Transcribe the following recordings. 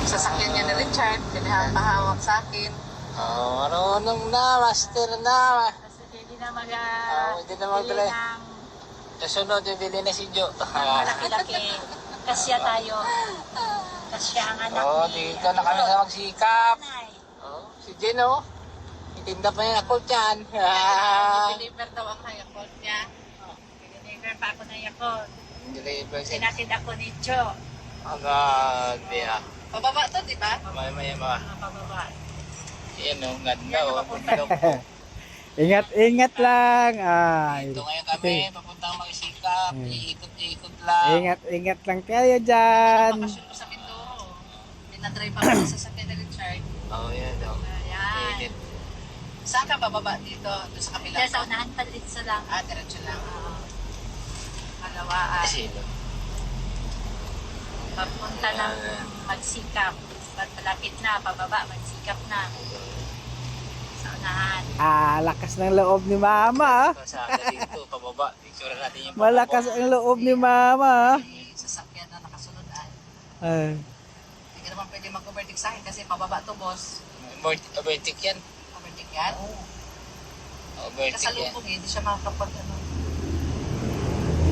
sasakyan niya ni Richard, pinahawak sa akin. Oh, marunong na, master na. Kasi hindi na Hindi na mag-dry. ng Kasunod, bibili na si Jo. malaki-laki. Kasya tayo. Kasya ang anak Oh, ni... dito na kami sa magsikap. Nanay. Oh, si Gino. Itinda pa yung akol dyan. Deliver daw ang hayakot niya. Deliver pa ako ng yakot. Deliver siya. Sinatid ako ni Jo. Agad, biya. Pababa to, di ba? Maya mga. Mga pababa. Yan o, ganda Yan, o. napapunta. Ingat lang. Ay. Dito ngayon kami, papuntang magsikap. Iikot-ikot lang. Ingat lang kayo dyan. Bakasyon ko sa Mindoro. Dinadrive pa ako sa sasakyan ni Richard. Oh, yan o. Ayan. Init. Saan ka bababa dito? Doon sa kabila? Diyan sa unahan pa dito lang. Diretso lang. Kalawaan. Sino? Papunta ng magsikap. Malapit na, pababa, magsikap na. Sa unahan. Lakas ng loob ni mama. Sa dito, pababa. Picture natin yung pababa. Malakas ang loob ni mama. May sasakyan na nakasunod ay. Ay. Hindi ka naman pwede mag-overtake sa akin kasi pababa to, boss. Overtake yan. Overtake yan? Overtake yan. Kasalubong eh, hindi siya makakapag ano.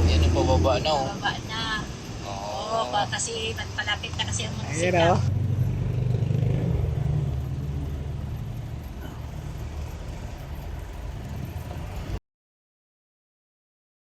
Yan ang pababa na o. Pababa na. Oo. Oo, kasi palapit na kasi ang Ayun magsikap. o.